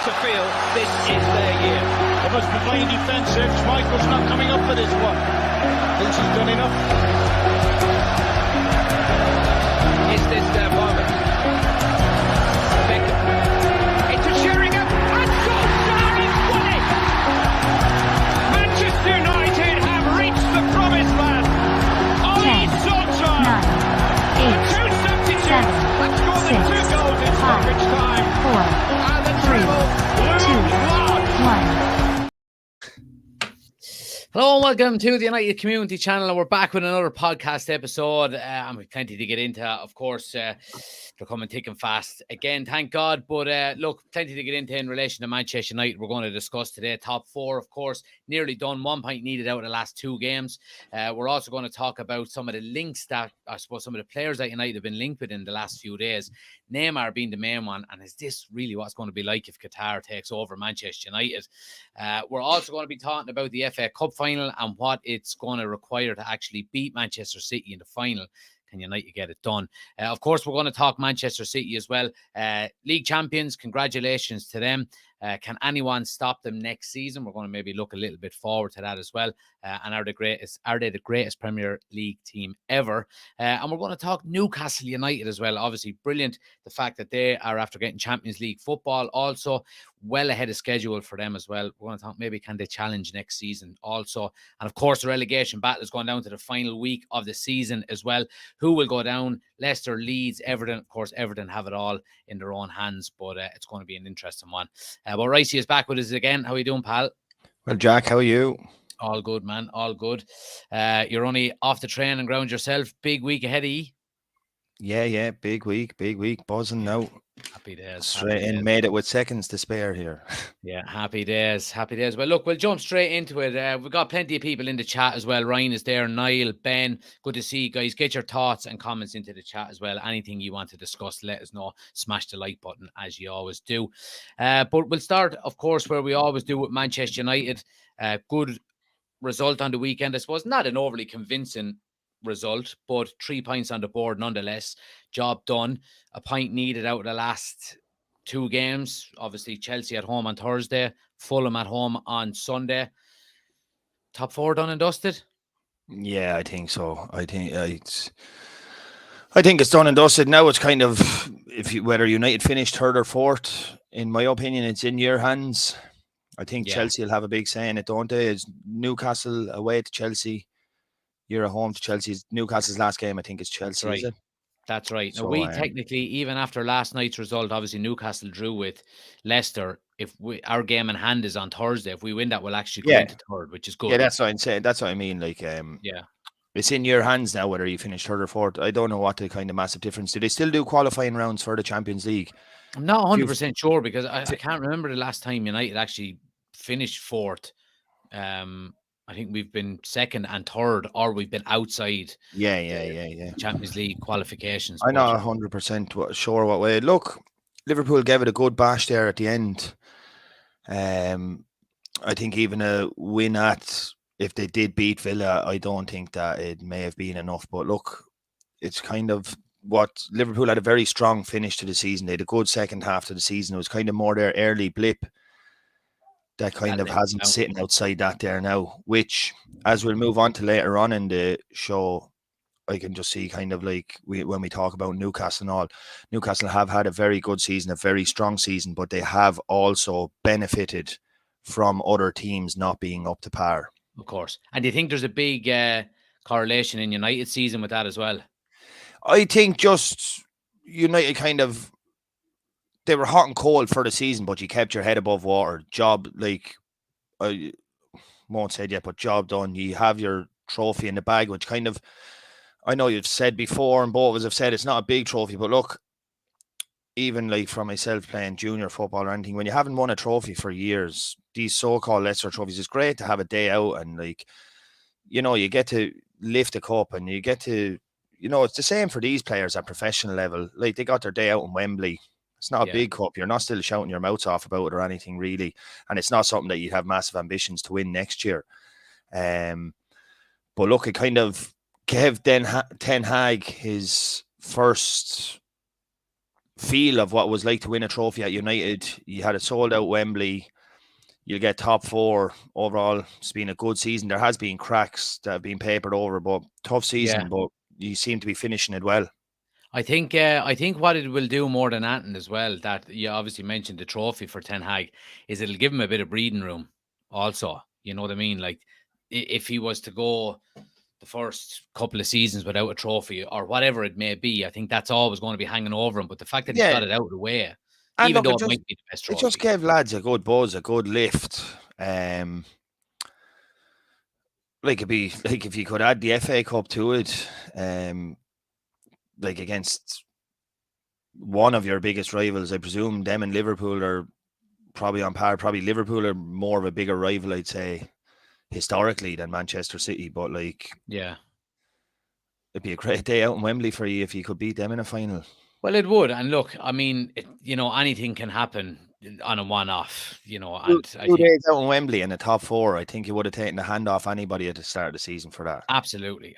to feel this is their year. They must be playing defensive. Schmeichel's not coming up for this one. Thinks he's done enough. Is this their moment? Beckham. Into Sheringham. And Solskjaer has won it! Manchester United have reached the promised land. Oli Solskjaer. 8, Two substitutes. 7, Have scored the 2 goals in 5, stoppage time. 4, And the 3, treble looms large. 1. Hello and welcome to the United Community Channel, and we're back with another podcast episode. And we've plenty to get into. Of course, they're coming thick and fast again, thank God. But look, plenty to get into in relation to Manchester United. We're going to discuss today. Top 4, of course, nearly done. 1 point needed out of the last 2 games. We're also going to talk about some of the links that, I suppose, some of the players that United have been linked with in the last few days. Neymar being the main one. And is this really what it's going to be like if Qatar takes over Manchester United? We're also going to be talking about the FA Cup final and what it's going to require to actually beat Manchester City in the final. Can United get it done? Of course, we're going to talk Manchester City as well. League champions, congratulations to them. Can anyone stop them next season? We're going to maybe look a little bit forward to that as well. And are they the greatest Premier League team ever? And we're going to talk Newcastle United as well. Obviously, brilliant the fact that they are after getting Champions League football. Also, well ahead of schedule for them as well. We're going to talk maybe can they challenge next season also. And of course, the relegation battle is going down to the final week of the season as well. Who will go down? Leicester, Leeds, Everton. Of course, Everton have it all in their own hands, but it's going to be an interesting one. But Ricey is back with us again. How are you doing, pal? Well, Jack, how are you? All good, man. All good. You're only off the training ground yourself. Big week ahead of you. Yeah. Big week. Buzzing now. Happy days. Straight in, made it with seconds to spare here. Yeah, happy days. Well, look, we'll jump straight into it. We've got plenty of people in the chat as well. Ryan is there, Niall, Ben. Good to see you guys. Get your thoughts and comments into the chat as well. Anything you want to discuss, let us know. Smash the like button as you always do. But we'll start, of course, where we always do with Manchester United. Good result on the weekend. I suppose not an overly convincing result, but 3 points on the board nonetheless. Job done. A point needed out of the last 2 games. Obviously, Chelsea at home on Thursday, Fulham at home on Sunday. Top 4 done and dusted? Yeah, I think so. I think it's done and dusted. Now it's kind of whether United finish 3rd or 4th. In my opinion, it's in your hands. I think Chelsea will have a big say in it, don't they? It's Newcastle away to Chelsea. You're at home to Chelsea. Newcastle's last game, I think, is Chelsea. That's right. Is it? That's right. Now, So, we technically, even after last night's result, obviously Newcastle drew with Leicester. If our game in hand is on Thursday, if we win that, we'll actually go into 3rd, which is good. Yeah, that's what I'm saying. That's what I mean. Like, it's in your hands now whether you finish 3rd or 4th. I don't know what the kind of massive difference. Do they still do qualifying rounds for the Champions League? I'm not 100% sure because I can't remember the last time United actually finished 4th. I think we've been 2nd and 3rd, or we've been outside. Yeah. Champions League qualifications. I'm not 100% sure what way. Look, Liverpool gave it a good bash there at the end. I think even a win if they did beat Villa, I don't think that it may have been enough. But look, it's kind of what Liverpool had a very strong finish to the season. They had a good second half to the season. It was kind of more their early blip that kind of hasn't sitting outside that there now, which, as we'll move on to later on in the show, I can just see kind of like when we talk about Newcastle and all, Newcastle have had a very good season, a very strong season, but they have also benefited from other teams not being up to par. Of course. And do you think there's a big correlation in United season with that as well? I think just United kind of, they were hot and cold for the season, but you kept your head above water. Job, like, I won't say it yet, but job done. You have your trophy in the bag, which kind of, I know you've said before, and both of us have said it's not a big trophy, but look, even like for myself playing junior football or anything, when you haven't won a trophy for years, these so-called Leicester trophies, it's great to have a day out and, like, you know, you get to lift a cup and you get to, you know, it's the same for these players at professional level. Like, they got their day out in Wembley. It's not a big cup. You're not still shouting your mouths off about it or anything, really. And it's not something that you'd have massive ambitions to win next year. But look, it kind of gave Ten Hag his first feel of what it was like to win a trophy at United. You had a sold out Wembley. You'll get top 4 overall. It's been a good season. There has been cracks that have been papered over, but tough season. But you seem to be finishing it well. I think what it will do more than anything as well, that you obviously mentioned the trophy for Ten Hag, is it'll give him a bit of breathing room also. You know what I mean? Like if he was to go the first couple of seasons without a trophy or whatever it may be, I think that's always going to be hanging over him. But the fact that he's got it out of the way, and even look, though it might be the best trophy. It just gave lads a good buzz, a good lift. Like it'd be like if you could add the FA Cup to it, like against one of your biggest rivals. I presume them and Liverpool are probably on par. Probably Liverpool are more of a bigger rival, I'd say, historically than Manchester City. But like, yeah, it'd be a great day out in Wembley for you if you could beat them in a final. Well, it would. And look, I mean, anything can happen on a one-off, and I 2 think days out in Wembley in the top 4, I think you would have taken the hand off anybody at the start of the season for that. absolutely.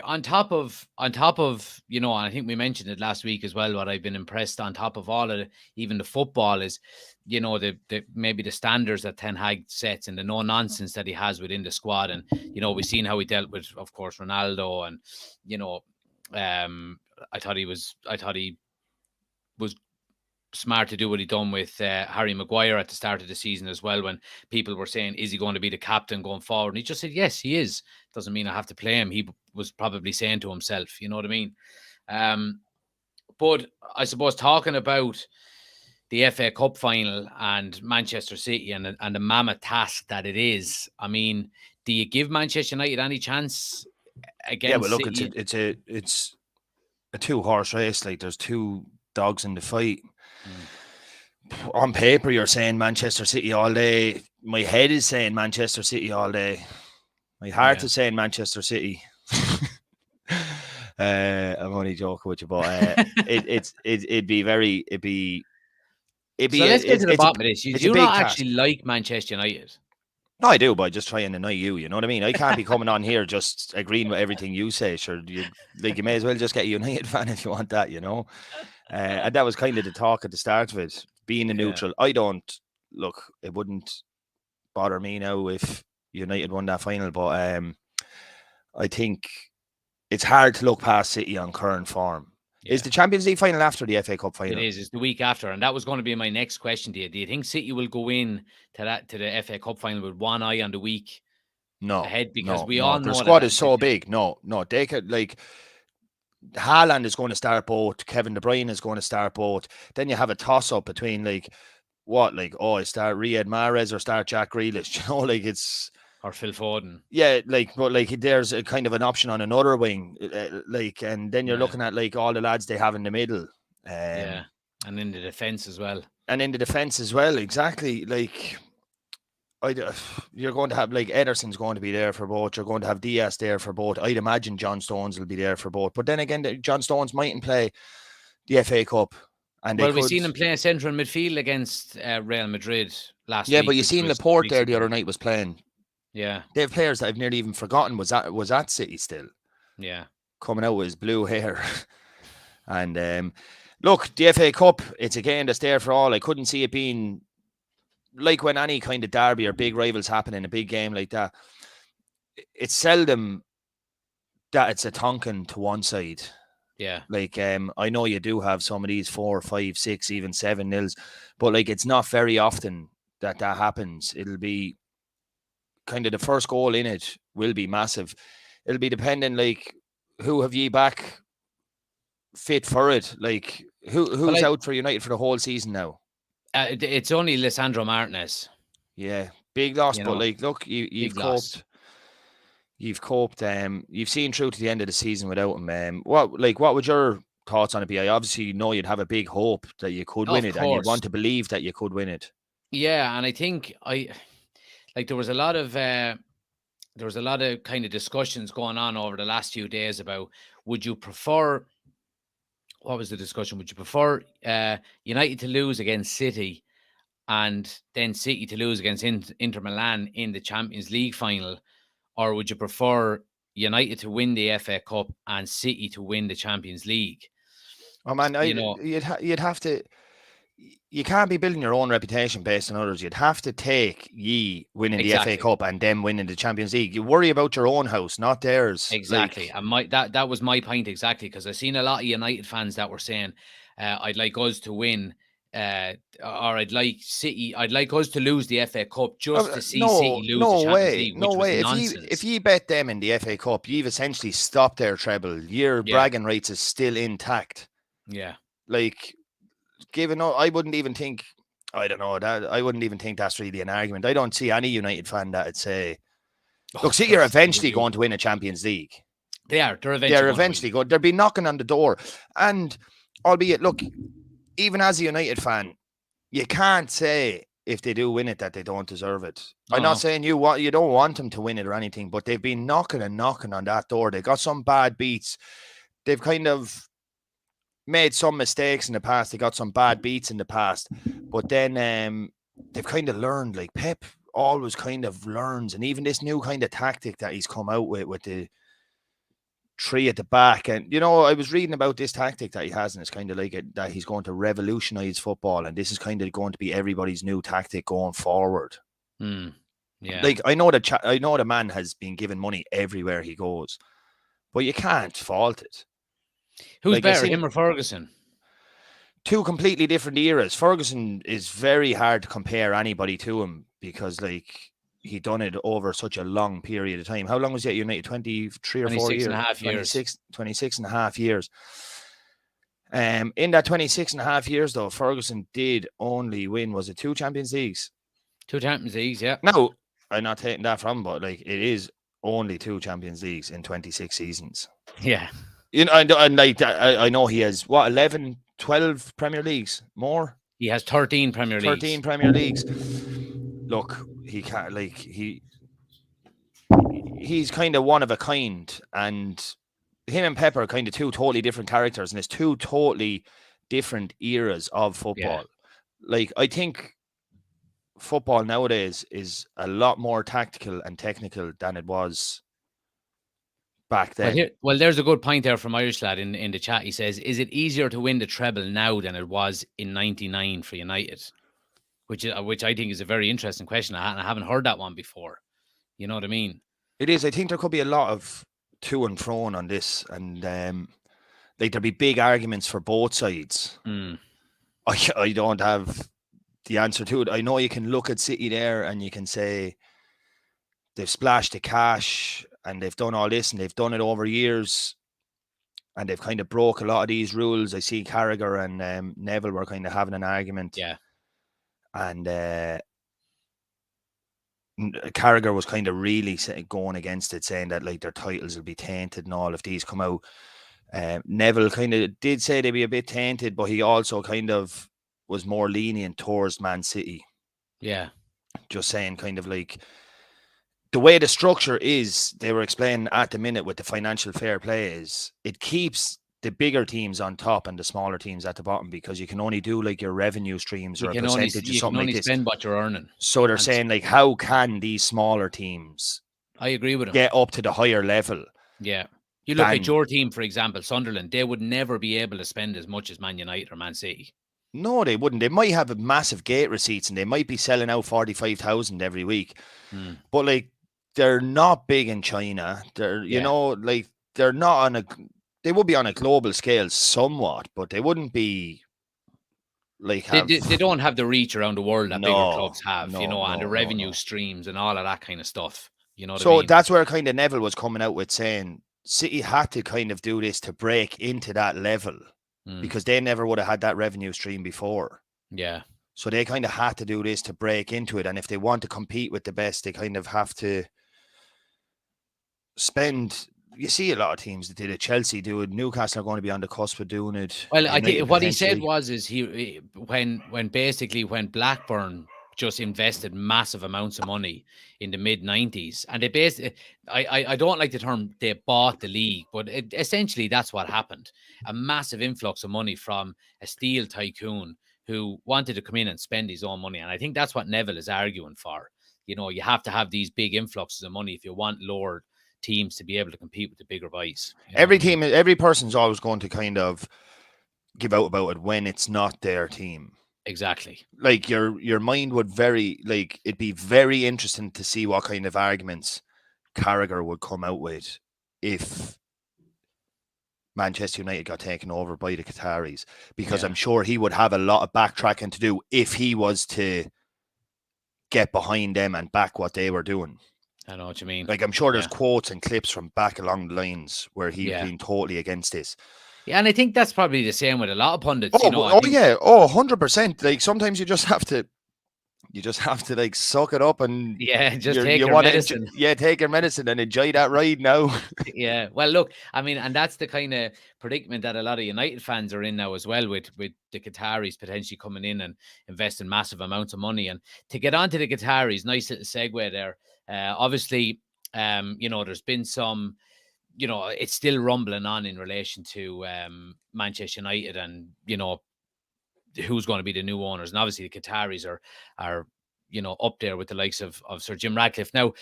On top of, and I think we mentioned it last week as well, what I've been impressed on top of all of it, even the football is, the maybe the standards that Ten Hag sets and the no nonsense that he has within the squad. And, we've seen how he dealt with, of course, Ronaldo, and, I thought he was smart to do what he done with Harry Maguire at the start of the season as well, when people were saying, is he going to be the captain going forward? And he just said, yes, he is. Doesn't mean I have to play him. He was probably saying to himself, you know what I mean? But I suppose talking about the FA Cup final and Manchester City and the mammoth task that it is, I mean, do you give Manchester United any chance against Yeah, well, look, City? it's a 2-horse race. Like, there's 2 dogs in the fight. On paper, you're saying Manchester City all day. My head is saying Manchester City all day. My heart is saying Manchester City. I'm only joking with you, but it'd be So let's get to the bottom of this. You do not actually like Manchester United. No, I do, but I just try and annoy you. You know what I mean? I can't be coming on here just agreeing with everything you say. Sure, you may as well just get a United fan if you want that, And that was kind of the talk at the start of it, being a neutral. I don't look. It wouldn't bother me now if United won that final, but I think it's hard to look past City on current form. Yeah. Is the Champions League final after the FA Cup final? It is. It's the week after, and that was going to be my next question to you. Do you think City will go in to the FA Cup final with one eye on the week ahead? Because we all know their squad is so big. No, they could, like, Haaland is going to start both. Kevin De Bruyne is going to start both. Then you have a toss up between I start Riyad Mahrez or start Jack Grealish. It's. Or Phil Foden. Yeah, there's a kind of an option on another wing, and then you're looking at all the lads they have in the middle. And in the defense as well. Exactly. You're going to have Ederson's going to be there for both. You're going to have Diaz there for both. I'd imagine John Stones will be there for both. But then again, John Stones mightn't play the FA Cup. And we've seen him playing central midfield against Real Madrid last week. Yeah, but you seen Laporte there the other night was playing. Yeah, they have players that I've nearly even forgotten was at City still. Yeah, coming out with his blue hair. And look, the FA Cup, it's a game that's there for all. I couldn't see it being like when any kind of derby or big rivals happen in a big game like that. It's seldom that it's a tonkin to one side. Yeah, I know you do have some of these 4, 5, 6, even 7-0, but it's not very often that happens. It'll be kind of the first goal in it will be massive. It'll be depending, who have ye back fit for it? Who's out for United for the whole season now? It's only Lisandro Martinez. Yeah, big loss, but look, you've coped. You've coped. You've seen through to the end of the season without him. What would your thoughts on it be? I obviously know you'd have a big hope that you could win it, and you'd want to believe that you could win it. Yeah, and I think there was a lot of kind of discussions going on over the last few days about would you prefer. What was the discussion? Would you prefer United to lose against City and then City to lose against Inter Milan in the Champions League final? Or would you prefer United to win the FA Cup and City to win the Champions League? Oh man, You know, you'd have to. You can't be building your own reputation based on others. You'd have to take ye winning the FA exactly. Cup and them winning the Champions League. You worry about your own house, not theirs. Exactly. Like, And that was my point exactly, because I've seen a lot of United fans that were saying, I'd like us to win, or I'd like us to lose the FA Cup just to see City lose the Champions League, no which was way. nonsense. If you bet them in the FA Cup, you've essentially stopped their treble. Your bragging rights is still intact. Yeah. Like, I wouldn't even think. I don't know that. I wouldn't even think that's really an argument. I don't see any United fan that would say, "Look, City are eventually going to win a Champions League." They're eventually going. They'll be knocking on the door, and albeit, look, even as a United fan, you can't say if they do win it that they don't deserve it. I'm not saying you don't want them to win it or anything, but they've been knocking on that door. They got some bad beats. They've kind of made some mistakes in the past. They got some bad beats in the past, but then they've kind of learned. Like Pep always kind of learns, and even this new kind of tactic that he's come out with the 3 at the back. And I was reading about this tactic that he has, and it's kind of like that he's going to revolutionize football, and this is kind of going to be everybody's new tactic going forward. Yeah, like I know the man has been given money everywhere he goes, but you can't fault it. Who's better, him or Ferguson? 2 completely different eras. Ferguson is very hard to compare anybody to him because he done it over such a long period of time. How long was he at United? 23 or 4 years? 26 and a half years. In that 26 and a half years, though, Ferguson did only win, was it 2 Champions Leagues? 2 Champions Leagues, yeah. No, I'm not taking that from him, but it is only 2 Champions Leagues in 26 seasons. Yeah. And I know he has, 11, 12 Premier Leagues? More? He has 13 Premier Leagues. 13 Premier Leagues. Look, he can't, he's kind of one of a kind, and him and Pep are kind of 2 totally different characters, and it's 2 totally different eras of football. Yeah. I think football nowadays is a lot more tactical and technical than it was back then. Well, there's a good point there from Irish Lad in the chat. He says, is it easier to win the treble now than it was in 99 for United? Which I think is a very interesting question. I haven't heard that one before. You know what I mean? It is. I think there could be a lot of to and fro on this, and there'll be big arguments for both sides. I don't have the answer to it. I know you can look at City there and you can say they've splashed the cash and they've done all this and they've done it over years and they've kind of broke a lot of these rules. I see Carragher and Neville were kind of having an argument. Yeah. And Carragher was kind of really going against it, saying that their titles will be tainted and all if these come out. Neville kind of did say they'd be a bit tainted, but he also kind of was more lenient towards Man City. Yeah. Just saying kind of the way the structure is, they were explaining at the minute with the financial fair play is it keeps the bigger teams on top and the smaller teams at the bottom because you can only do your revenue streams or a percentage or something like this. You can only spend what you're earning. So they're saying how can these smaller teams I agree with him. Get up to the higher level? Yeah. You look at your team, for example, Sunderland, they would never be able to spend as much as Man United or Man City. No, they wouldn't. They might have a massive gate receipts and they might be selling out 45,000 every week. But they're not big in China. They're, they're not on they would be on a global scale somewhat, but they wouldn't be they don't have the reach around the world that bigger clubs have, and the revenue streams and all of that kind of stuff. You know what I mean? So that's where kind of Neville was coming out with saying City had to kind of do this to break into that level because they never would have had that revenue stream before. Yeah. So they kind of had to do this to break into it. And if they want to compete with the best, they kind of have to spend. You see a lot of teams that did it. Chelsea do it. Newcastle are going to be on the cusp of doing it. Well, I think what he said was when Blackburn just invested massive amounts of money in the mid-90s, and they basically, I don't like the term they bought the league, but essentially that's what happened. A massive influx of money from a steel tycoon who wanted to come in and spend his own money. And I think that's what Neville is arguing for. You have to have these big influxes of money if you want lower teams to be able to compete with the bigger boys. Every person's always going to kind of give out about it when it's not their team. Exactly. Like your mind would it'd be very interesting to see what kind of arguments Carragher would come out with if Manchester United got taken over by the Qataris, because I'm sure he would have a lot of backtracking to do if he was to get behind them and back what they were doing. I know what you mean. Like, I'm sure there's quotes and clips from back along the lines where he's been totally against this. Yeah, and I think that's probably the same with a lot of pundits. Oh, you know, 100%. Like, sometimes you just have to like suck it up and just take your medicine. Take your medicine and enjoy that ride now. Yeah, well, look, I mean, and that's the kind of predicament that a lot of United fans are in now as well, with the Qataris potentially coming in and investing massive amounts of money. And to get onto the Qataris, nice little segue there. Obviously, you know, there's been some, you know, it's still rumbling on in relation to Manchester United and, you know, who's going to be the new owners. And obviously the Qataris are you know, up there with the likes of Sir Jim Ratcliffe. Now,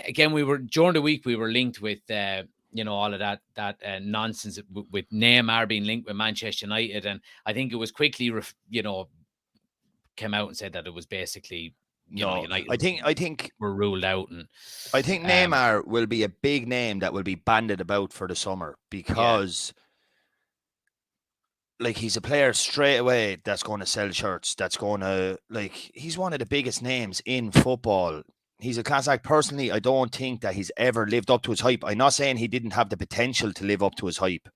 again, during the week we were linked with you know, all of that nonsense with Neymar being linked with Manchester United, and I think it was quickly you know, came out and said that it was basically, you know, United I think were ruled out. And I think Neymar will be a big name that will be banded about for the summer, because like, he's a player straight away that's going to sell shirts, that's going to, like, he's one of the biggest names in football. He's a class act. Personally, I don't think that he's ever lived up to his hype. I'm not saying he didn't have the potential to live up to his hype.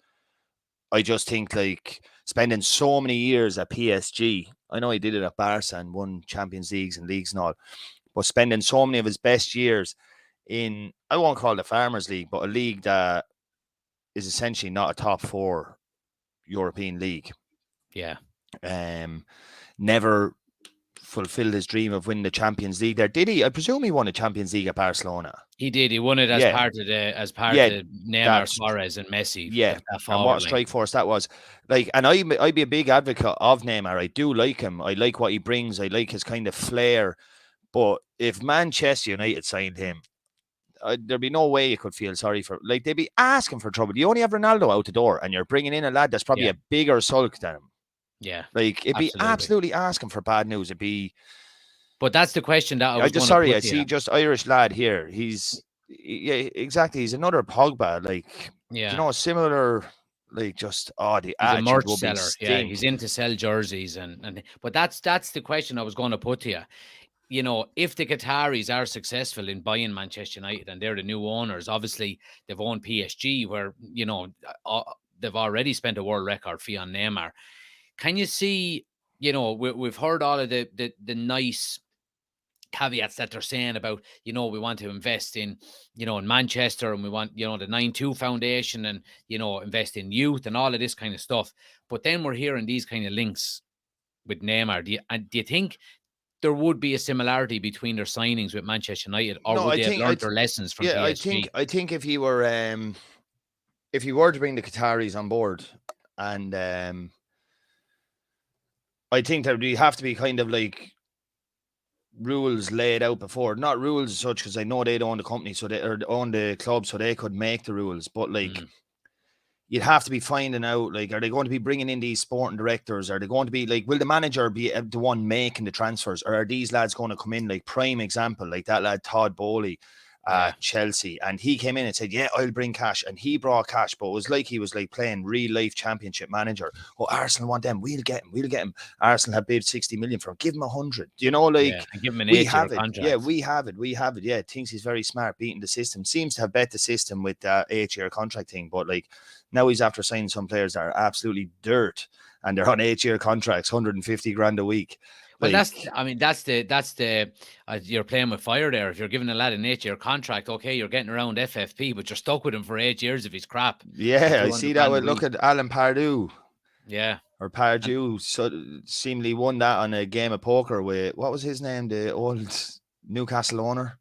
I just think, like, spending so many years at PSG, I know he did it at Barca and won Champions Leagues and leagues and all, but spending so many of his best years in, I won't call it the Farmers League, but a league that is essentially not a top 4 European league. Yeah. Never fulfilled his dream of winning the Champions League there, did he? I presume he won the Champions League at Barcelona. He did. He won it as part of Neymar, Suarez, and Messi. Yeah, and what a strike force that was. Like, and I'd be a big advocate of Neymar. I do like him. I like what he brings. I like his kind of flair. But if Manchester United signed him, there'd be no way you could feel sorry for. Like, they'd be asking for trouble. You only have Ronaldo out the door, and you're bringing in a lad that's probably a bigger sulk than him. Yeah, like, it'd be absolutely asking for bad news. It'd be. But that's the question that I was. I see just Irish lad here. Exactly. He's another Pogba. Like, you know, similar. Like, just the he's a merch seller. Yeah, he's into sell jerseys and. But that's the question I was going to put to you. You know, if the Qataris are successful in buying Manchester United and they're the new owners, obviously they've owned PSG, where, you know, they've already spent a world record fee on Neymar. Can you see, you know, we've heard all of the nice caveats that they're saying about, you know, we want to invest in, you know, in Manchester, and we want, you know, the 9-2 Foundation, and, you know, invest in youth and all of this kind of stuff. But then we're hearing these kind of links with Neymar. Do you think there would be a similarity between their signings with Manchester United, or would they have learned their lessons from PSG? I think if you were to bring the Qataris on board, and I think there would have to be kind of like rules laid out before, not rules as such, because I know they'd own the company, so they own the club, so they could make the rules, but like. You'd have to be finding out, like, are they going to be bringing in these sporting directors? Are they going to be, like, will the manager be the one making the transfers? Or are these lads going to come in, like, prime example, like that lad Todd Bowley at Chelsea? And he came in and said, yeah, I'll bring cash. And he brought cash, but it was like he was, like, playing real-life championship manager. Oh, Arsenal want them. We'll get him. Arsenal have bid 60 million for him. Give him 100. You know, like, give him an 8-year contract. Yeah, we have it. Yeah, thinks he's very smart, beating the system. Seems to have bet the system with that 8-year contract thing, but, like, now he's after signing some players that are absolutely dirt, and they're on 8-year contracts, 150 grand a week. Well, that's the you're playing with fire there. If you're giving a lad an 8-year contract, okay, you're getting around FFP, but you're stuck with him for 8 years if he's crap. Yeah, I see that. Look at Alan Pardew. Yeah. Or Pardew seemingly won that on a game of poker with, what was his name, the old Newcastle owner?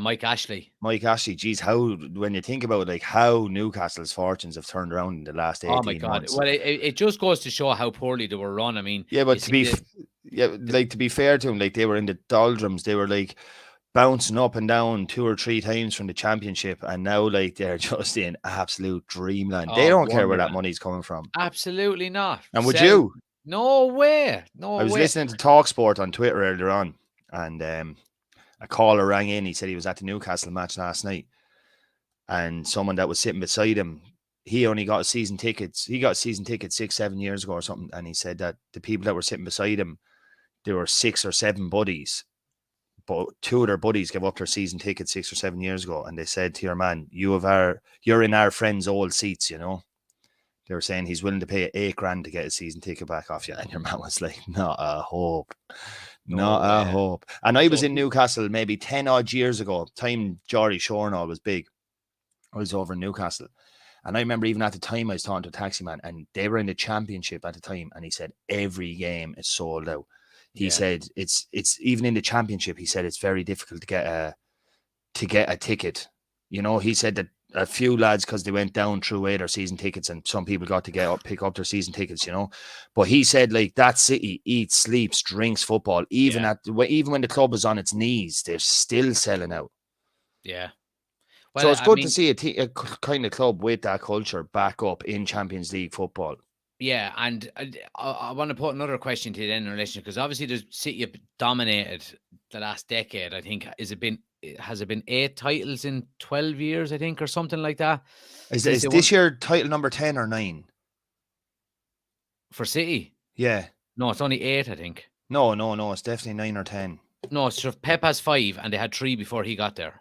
Mike Ashley. Geez, when you think about it, like, how Newcastle's fortunes have turned around in the last 18 months. Oh my God. Months. Well, it just goes to show how poorly they were run. I mean, yeah, but to be fair to them, like, they were in the doldrums. They were like bouncing up and down 2 or 3 times from the championship, and now like they're just in absolute dreamland. They don't care where that Wonderland. money's coming from. Absolutely not. And would you? No way. No way. I was listening to Talksport on Twitter earlier on, and a caller rang in. He said he was at the Newcastle match last night, and someone that was sitting beside him, he only got a season tickets. He got a season ticket 6-7 years ago or something, and he said that the people that were sitting beside him, there were 6 or 7 buddies, but 2 of their buddies gave up their season ticket 6 or 7 years ago, and they said to your man, you're in our friend's old seats, you know. They were saying he's willing to pay $8,000 to get his season ticket back off you, and your man was like, not a hope. Not a hope. And I was in Newcastle maybe 10 odd years ago, time Geordie Shore and all was big. I was over in Newcastle. And I remember even at the time I was talking to a taxi man, and they were in the championship at the time, and he said every game is sold out. He said it's even in the championship, he said it's very difficult to get a ticket. You know, he said that a few lads, because they went down, threw away their season tickets, and some people got to pick up their season tickets, you know. But he said like that city eats, sleeps, drinks football. Even when the club is on its knees, they're still selling out. Yeah. Well, so it's good to see a kind of club with that culture back up in Champions League football. Yeah, and I want to put another question to you then in relation, because obviously the City have dominated the last decade. I think has it been 8 titles in 12 years, I think, or something like that? Is this year title number 10 or 9 for City? Yeah. No, it's only 8, I think. No, it's definitely 9 or 10. No, so Pep has 5, and they had 3 before he got there.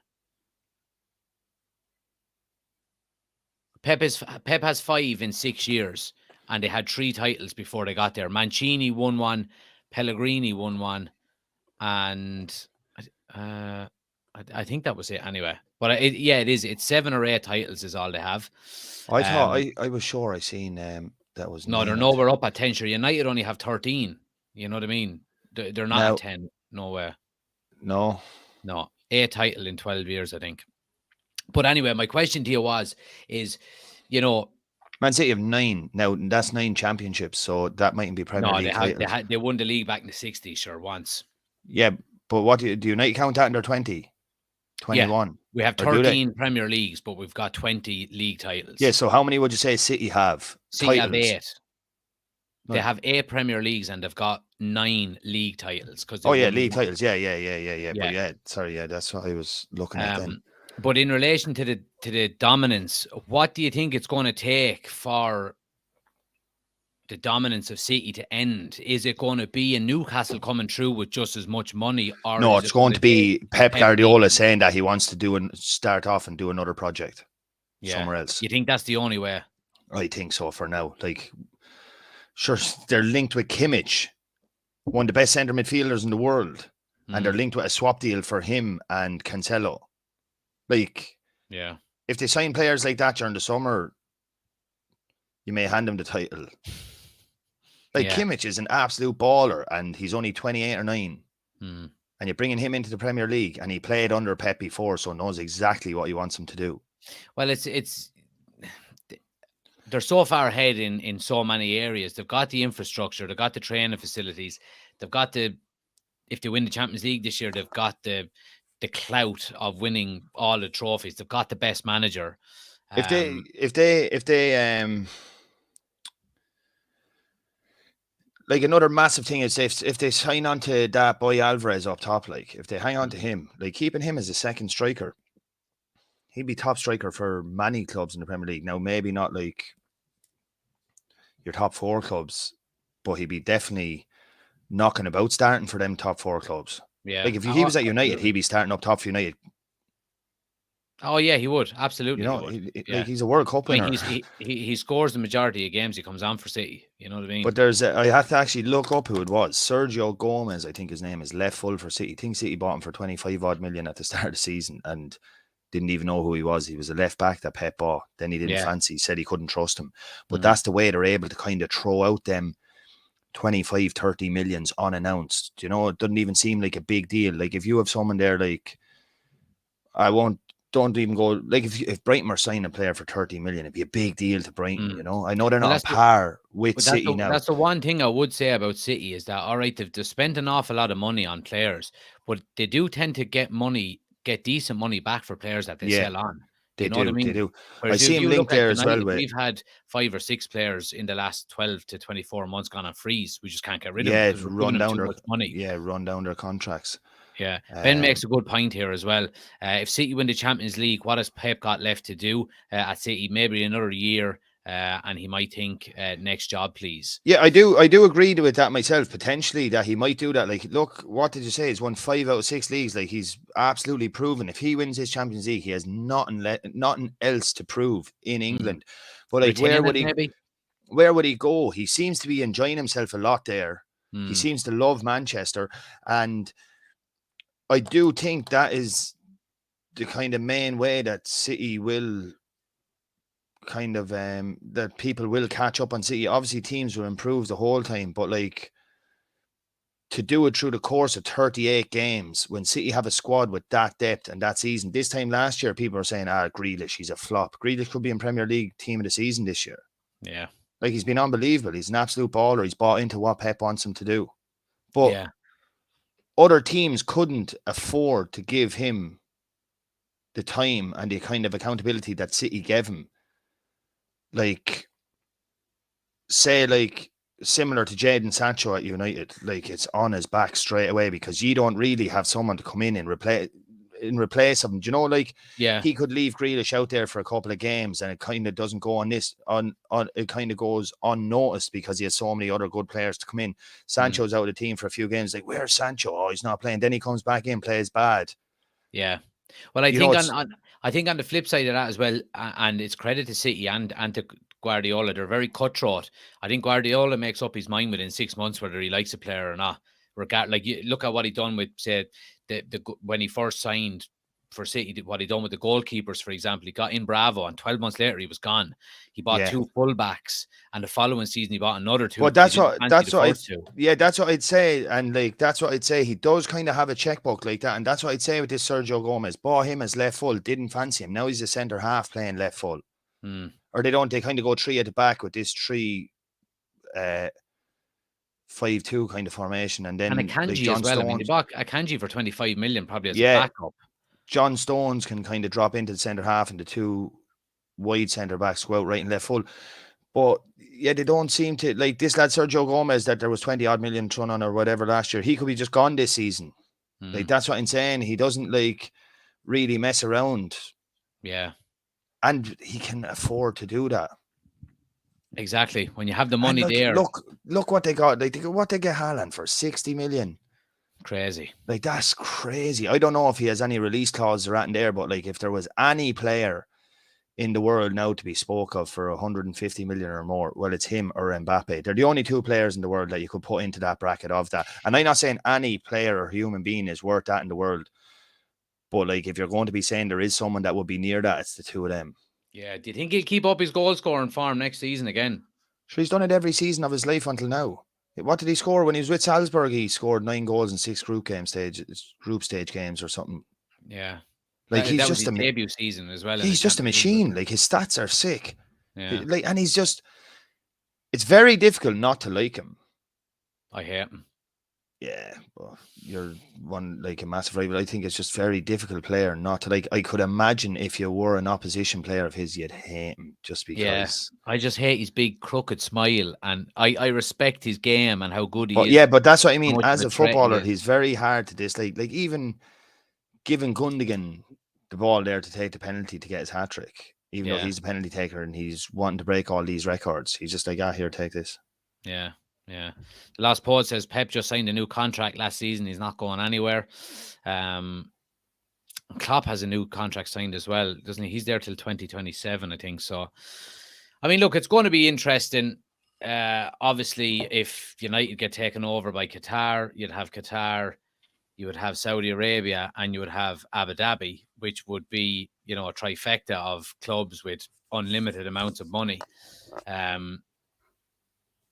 Pep has 5 in 6 years, and they had 3 titles before they got there. Mancini won 1, Pellegrini won 1, and I think that was it anyway. But it is. It's 7 or 8 titles is all they have. I thought I was sure I seen that was no. They're nowhere up at 10. Sure, United only have 13. You know what I mean? They're not at 10. No way. No. 8 title in 12 years, I think. But anyway, my question to you is, you know, Man City have 9 now. That's 9 championships, so that mightn't be Premier League titles. They won the league back in the 60s, sure, once. Yeah, but what do United count that in their 20? 21. Yeah, we have 13 Premier Leagues, but we've got 20 league titles. Yeah, so how many would you say City have? City have 8. They have 8 Premier Leagues, and they've got 9 league titles. League titles. Yeah. But sorry, that's what I was looking at then. But in relation to the dominance, what do you think it's going to take for the dominance of City to end? Is it going to be a Newcastle coming through with just as much money, or no? It's going to be Pep Guardiola saying that he wants to start off and do another project somewhere else. You think that's the only way? I think so for now. Like, sure, they're linked with Kimmich, one of the best centre midfielders in the world, and they're linked with a swap deal for him and Cancelo. Like, yeah, if they sign players like that during the summer, you may hand them the title. Like, Kimmich is an absolute baller, and he's only 28 or 9. And you're bringing him into the Premier League, and he played under Pep before, so knows exactly what he wants him to do. Well, they're so far ahead in so many areas. They've got the infrastructure, they've got the training facilities, they've got if they win the Champions League this year, they've got the clout of winning all the trophies. They've got the best manager. If they like, another massive thing is if they sign on to that boy Alvarez up top, like if they hang on to him, like keeping him as a second striker, he'd be top striker for many clubs in the Premier League. Now, maybe not like your top 4 clubs, but he'd be definitely knocking about starting for them top 4 clubs. Yeah, like if he was at United, he'd be starting up top for United. Oh yeah, he would absolutely. You know, like he's a World Cup winner. He scores the majority of games he comes on for City. You know what I mean? But I have to actually look up who it was. Sergio Gomez, I think his name is, left full for City. I think City bought him for 25 odd million at the start of the season and didn't even know who he was. He was a left back that Pep bought. Then he didn't fancy. He said he couldn't trust him. But that's the way they're able to kind of throw out them 25, 30 millions unannounced. You know, it doesn't even seem like a big deal. Like if you have someone there, like I won't don't even go like if Brighton were signing a player for 30 million, it'd be a big deal to Brighton. Mm. You know, I know they're Well, not on par with But City now. that's the one thing I would say about City is that, all right, they've spent an awful lot of money on players, but they do tend to get decent money back for players that they Yeah, sell on. They You know what I do. mean? They do. I Whereas see if him you look linked at there as well. United, With we've had 5 or 6 players in the last 12 to 24 months gone on freeze. We just can't get rid of them because we're giving them too much money. run down their contracts. Yeah, Ben makes a good point here as well. If City win the Champions League, what has Pep got left to do at City? Maybe another year, and he might think, next job, please. Yeah, I do agree with that myself. Potentially that he might do that. Like, look, what did you say? He's won 5 out of 6 leagues. Like, he's absolutely proven. If he wins his Champions League, he has nothing else to prove in England. But like, where would he go? He seems to be enjoying himself a lot there. He seems to love Manchester, and I do think that is the kind of main way that City will kind of that people will catch up on City. Obviously, teams will improve the whole time, but like to do it through the course of 38 games when City have a squad with that depth and that season. This time last year, people were saying, Grealish, he's a flop. Grealish could be in Premier League team of the season this year. Yeah. Like, he's been unbelievable. He's an absolute baller. He's bought into what Pep wants him to do. But other teams couldn't afford to give him the time and the kind of accountability that City gave him. Like, say, like, similar to Jadon Sancho at United, like, it's on his back straight away because you don't really have someone to come in and replace him. Do you know, like, he could leave Grealish out there for a couple of games and it kind of doesn't go it kind of goes unnoticed because he has so many other good players to come in. Sancho's out of the team for a few games. Like, where's Sancho? Oh, he's not playing. Then he comes back in, plays bad. Yeah. Well, I think on the flip side of that as well, and it's credit to City and to Guardiola, they're very cutthroat. I think Guardiola makes up his mind within 6 months whether he likes a player or not. Like, you look at what he done with, say, when he first signed for City, what he done with the goalkeepers, for example. He got in Bravo, and 12 months later he was gone. He bought 2 fullbacks, and the following season he bought another 2. But that's what I'd say, and like that's what I'd say. He does kind of have a checkbook like that, and that's what I'd say with this Sergio Gomez. Bought him as left full, didn't fancy him. Now he's a centre half playing left full, or they kind of go 3 at the back with this 3. 5-2 kind of formation, and then Akanji as well. I mean, they bought Akanji for 25 million probably as a backup. John Stones can kind of drop into the centre half and the 2 wide centre backs go out right and left full. But yeah, they don't seem to, like, this lad Sergio Gomez that there was 20 odd million thrown on or whatever last year. He could be just gone this season. Like, that's what I'm saying. He doesn't like really mess around. Yeah. And he can afford to do that. Exactly. When you have the money there. Look what they got. Like, what they get Haaland for 60 million. Crazy. Like, that's crazy. I don't know if he has any release clauses or in there, but like, if there was any player in the world now to be spoke of for 150 million or more, well, it's him or Mbappe. They're the only 2 players in the world that you could put into that bracket of that. And I'm not saying any player or human being is worth that in the world. But like, if you're going to be saying there is someone that would be near that, it's the 2 of them. Yeah. Do you think he'll keep up his goal scoring form next season again? So he's done it every season of his life until now. What did he score when he was with Salzburg? He scored 9 goals in 6 group stage games or something. Yeah. Like, he's just a debut season as well. He's just a machine. Like, his stats are sick. Yeah. Like, and he's just, it's very difficult not to like him. I hate him. Yeah, well, you're one, like, a massive rival. I think it's just very difficult player not to like. I could imagine if you were an opposition player of his, you'd hate him just because. Yeah, I just hate his big crooked smile, and I respect his game and how good he is. Yeah, but that's what I mean. As a footballer, he's very hard to dislike. Like, even giving Gundogan the ball there to take the penalty to get his hat trick, even though he's a penalty taker and he's wanting to break all these records, he's just like, here, take this. Yeah. Yeah. The last post says Pep just signed a new contract last season. He's not going anywhere. Klopp has a new contract signed as well, doesn't he? He's there till 2027, I think. So, I mean, look, it's going to be interesting. Obviously, if United get taken over by Qatar, you'd have Qatar, you would have Saudi Arabia, and you would have Abu Dhabi, which would be, a trifecta of clubs with unlimited amounts of money.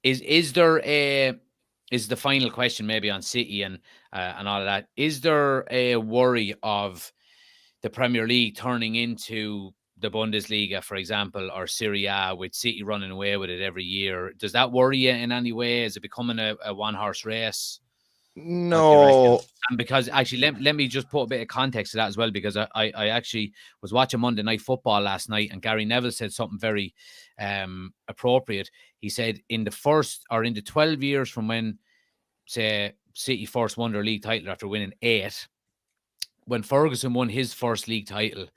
Is the final question maybe on City and all of that? Is there a worry of the Premier League turning into the Bundesliga, for example, or Serie A, with City running away with it every year. Does that worry you in any way? Is it becoming a one-horse race? What do you reckon? No. And because actually, let me just put a bit of context to that as well, because I actually was watching Monday Night Football last night, and Gary Neville said something very appropriate. He said in the 12 years from when, say, City first won their league title after winning 8, when Ferguson won his first league title,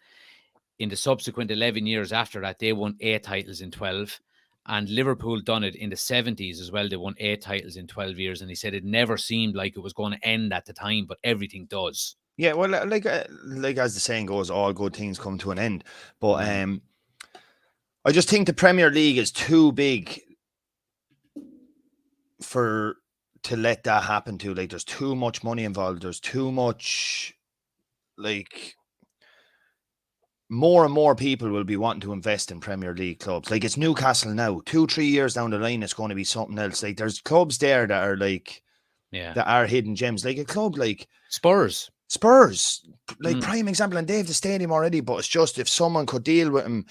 in the subsequent 11 years after that, they won 8 titles in 12. And Liverpool done it in the 70s as well. They won 8 titles in 12 years. And he said it never seemed like it was going to end at the time, but everything does. Yeah, well, like as the saying goes, all good things come to an end. But I just think the Premier League is too big to let that happen to. Like, there's too much money involved. There's too much, like, more and more people will be wanting to invest in Premier League clubs. Like, it's Newcastle now. 2-3 years down the line, it's going to be something else. Like, there's clubs there that are like, that are hidden gems. Like a club like Spurs, like prime example, and they have the stadium already. But it's just, if someone could deal with him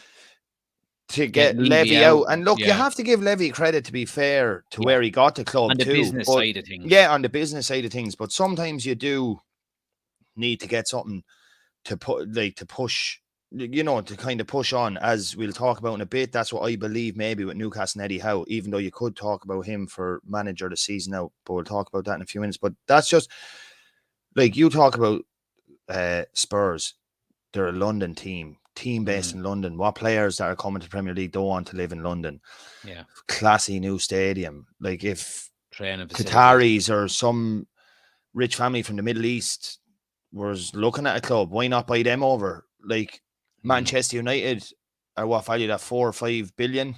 to get Levy out. And look, you have to give Levy credit, to be fair, to where he got the club on the business side of things. Yeah, on the business side of things. But sometimes you do need to get something to push, to kind of push on, as we'll talk about in a bit. That's what I believe maybe with Newcastle and Eddie Howe, even though you could talk about him for manager of the season out, but we'll talk about that in a few minutes. But that's just, like, you talk about Spurs, they're a London team based in London. What players that are coming to the Premier League don't want to live in London? Yeah. Classy new stadium. Like, if training Qataris or some rich family from the Middle East was looking at a club, why not buy them over? Like, Manchester United are what, valued at 4 or 5 billion.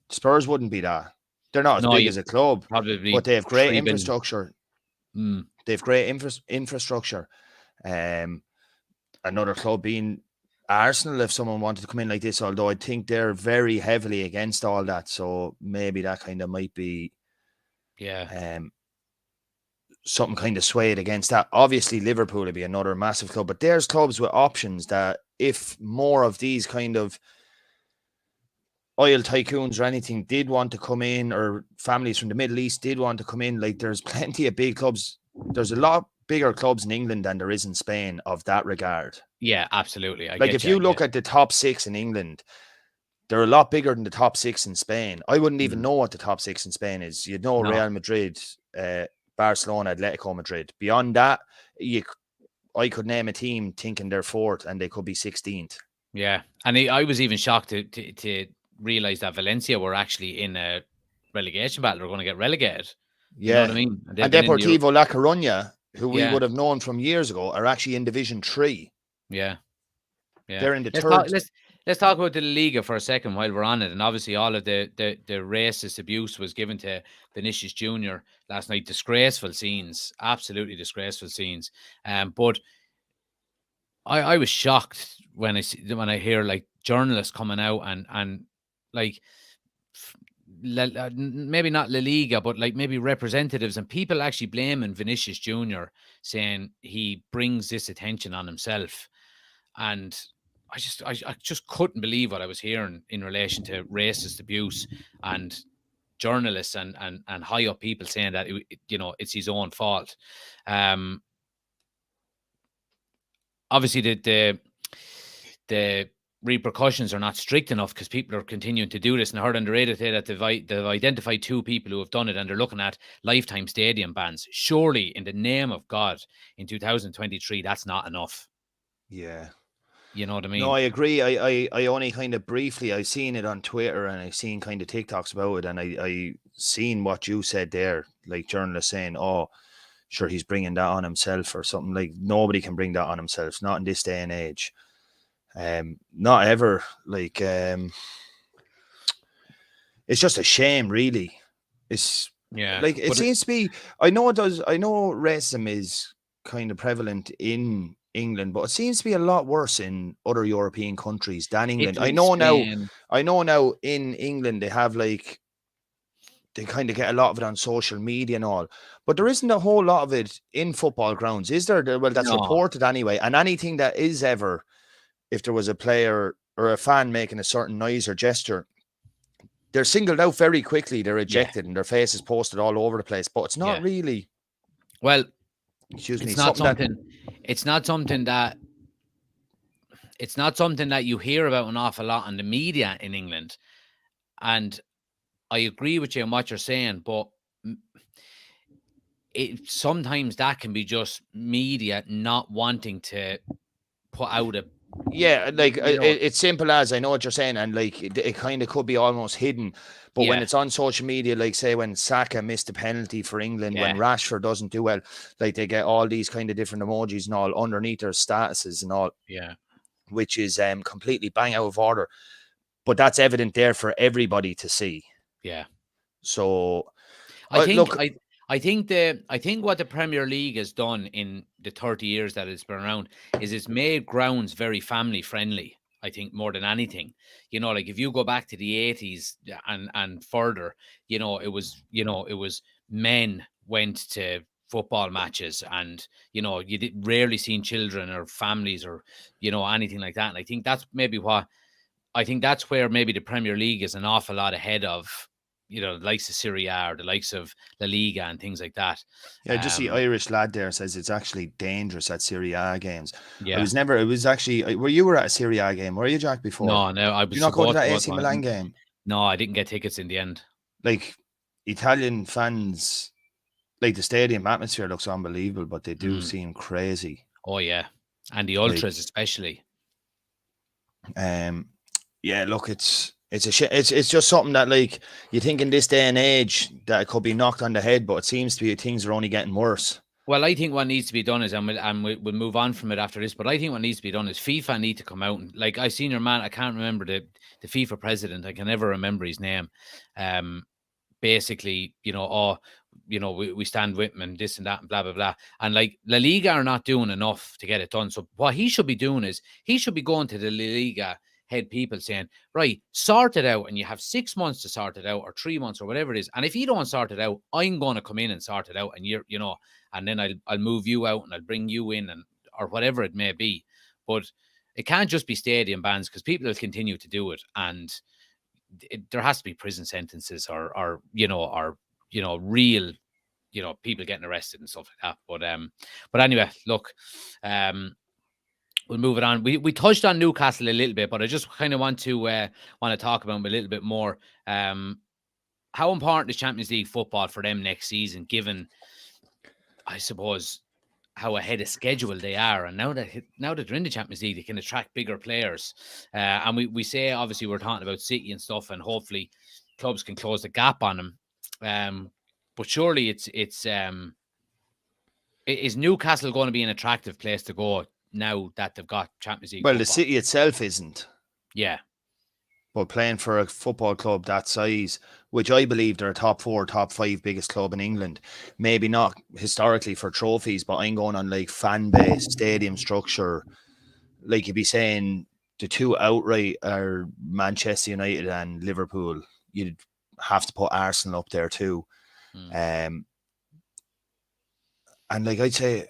Spurs wouldn't be that. They're not as big as a club, but they have great infrastructure. They have great infrastructure. Another club being Arsenal, if someone wanted to come in like this, although I think they're very heavily against all that, so maybe that kind of might be something kind of swayed against that. Obviously, Liverpool would be another massive club, but there's clubs with options that, if more of these kind of oil tycoons or anything did want to come in, or families from the Middle East did want to come in, like, there's plenty of big clubs. There's a lot bigger clubs in England than there is in Spain of that regard. Yeah, absolutely. If you look at the top 6 in England, they're a lot bigger than the top 6 in Spain. I wouldn't even know what the top 6 in Spain is. You'd know Real Madrid, Barcelona, Atletico Madrid. Beyond that, I could name a team thinking they're 4th and they could be 16th. Yeah, and I was even shocked to realize that Valencia were actually in a relegation battle. They're going to get relegated. You know what I mean? And Deportivo La Coruña, who we would have known from years ago, are actually in Division 3. Yeah. They're in the third. Let's talk about the Liga for a second while we're on it. And obviously all of the racist abuse was given to Vinicius Jr. last night. Disgraceful scenes. Absolutely disgraceful scenes. But I was shocked when I hear, like, journalists coming out and like, maybe not La Liga, but like maybe representatives and people actually blaming Vinicius Jr., saying he brings this attention on himself. And I just couldn't believe what I was hearing in relation to racist abuse and journalists and high up people saying that it's his own fault. Obviously the repercussions are not strict enough because people are continuing to do this. And I heard on the radio today that they've identified 2 people who have done it, and they're looking at lifetime stadium bans. Surely, in the name of God, in 2023, that's not enough. Yeah. You know what I mean? No, I agree. I only kind of briefly, I've seen it on Twitter and I've seen kind of TikToks about it, and I seen what you said there, like journalists saying, oh, sure, he's bringing that on himself or something. Like, nobody can bring that on himself, not in this day and age. Not ever. Like, it's just a shame, really. It's like, it seems to be, I know racism is kind of prevalent in England, but it seems to be a lot worse in other European countries than England. Italy, I know Spain. now in England they have, like, they kind of get a lot of it on social media and all. But there isn't a whole lot of it in football grounds, is there? Well, that's No. reported anyway. And anything that is ever, if there was a player or a fan making a certain noise or gesture, they're singled out very quickly. They're ejected and their face is posted all over the place. But it's not really, well, excuse me, it's not something that you hear about an awful lot in the media in England. And I agree with you on what you're saying, but sometimes that can be just media not wanting to put out a... Yeah, like it's simple as, I know what you're saying, and like it kind of could be almost hidden, but when it's on social media, like say when Saka missed a penalty for England, when Rashford doesn't do well, like they get all these kind of different emojis and all underneath their statuses and all, which is completely bang out of order, but that's evident there for everybody to see. So I think what the Premier League has done in the 30 years that it's been around is it's made grounds very family friendly. I think more than anything, like if you go back to the 80s and further, it was men went to football matches, and you rarely seen children or families or anything like that. And I think that's where maybe the Premier League is an awful lot ahead of the likes of Serie A or the likes of La Liga and things like that. Yeah, just the Irish lad there says it's actually dangerous at Serie A games. Yeah. It was actually, you were at a Serie A game, were you, Jack, before? No, I was. Did you not go to that AC Milan game? No, I didn't get tickets in the end. Like, Italian fans, like the stadium atmosphere looks unbelievable, but they do seem crazy. Oh, yeah. And the ultras especially. Yeah, look, it's just something that, like, you think in this day and age that it could be knocked on the head, but it seems to be things are only getting worse. Well, I think what needs to be done is, and we'll move on from it after this, but I think what needs to be done is FIFA need to come out and, like, I seen your man, I can't remember the FIFA president, I can never remember his name. Basically, we stand with him and this and that and blah, blah, blah. And like La Liga are not doing enough to get it done. So what he should be doing is he should be going to the La Liga head people saying, right, sort it out, and you have 6 months to sort it out, or 3 months, or whatever it is. And if you don't sort it out, I'm going to come in and sort it out, and and then I'll move you out and I'll bring you in, and or whatever it may be. But it can't just be stadium bans, because people will continue to do it, and there has to be prison sentences or real people getting arrested and stuff like that. But anyway, look, we'll move it on. We touched on Newcastle a little bit, but I just kind of want to talk about them a little bit more. How important is Champions League football for them next season, given, I suppose, how ahead of schedule they are, and now that they're in the Champions League, they can attract bigger players. And we say, obviously, we're talking about City and stuff, and hopefully clubs can close the gap on them. But surely is Newcastle going to be an attractive place to go now that they've got Champions League? Well, football? The city itself isn't. Yeah. But playing for a football club that size, which I believe they're a top 4, top 5 biggest club in England, maybe not historically for trophies, but I'm going on like fan base, stadium structure. Like you'd be saying the two outright are Manchester United and Liverpool. You'd have to put Arsenal up there too. And like I'd say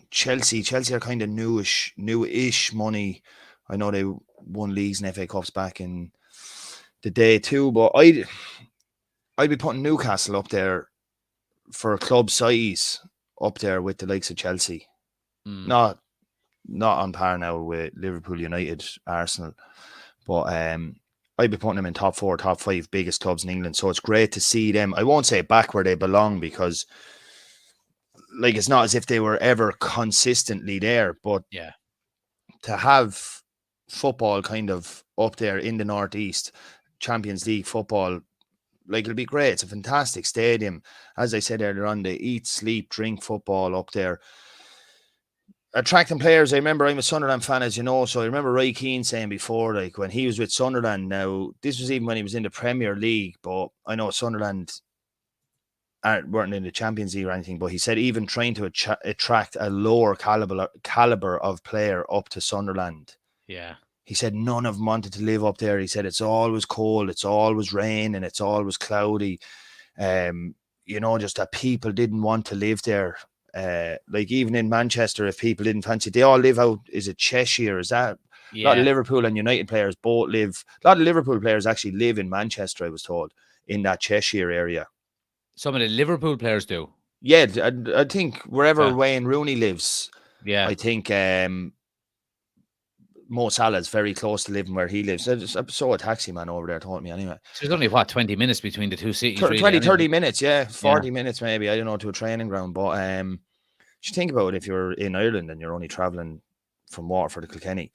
Chelsea are kind of newish money. I know they won leagues and FA Cups back in the day too, but I'd be putting Newcastle up there for a club size, up there with the likes of Chelsea. Not on par now with Liverpool, United, Arsenal, but I'd be putting them in top 4, top 5 biggest clubs in England. So it's great to see them. I won't say back where they belong, because like it's not as if they were ever consistently there, but yeah, to have football kind of up there in the Northeast, Champions League football, like it'll be great. It's a fantastic stadium. As I said earlier on, they eat, sleep, drink football up there. Attracting players. I remember, I'm a Sunderland fan, as you know, so I remember Roy Keane saying before, like when he was with Sunderland, now this was even when he was in the Premier League, but I know Sunderland weren't in the Champions League or anything, but he said even trying to attract a lower caliber of player up to Sunderland, yeah, He said none of them wanted to live up there. He said it's always cold, it's always rain, and it's always cloudy. Just that people didn't want to live there. Like even in Manchester, if people didn't fancy, they all live out. Is it Cheshire? Is that a lot of Liverpool and United players both live? A lot of Liverpool players actually live in Manchester, I was told, in that Cheshire area. Some of the Liverpool players do. Yeah, I think wherever Wayne Rooney lives, I think Mo Salah's very close to living where he lives. I saw a taxi man over there told me anyway. So there's only 20 minutes between the two cities? 30 minutes, 40 minutes maybe. I don't know, to a training ground. But you think about it, if you're in Ireland and you're only travelling from Waterford to Kilkenny.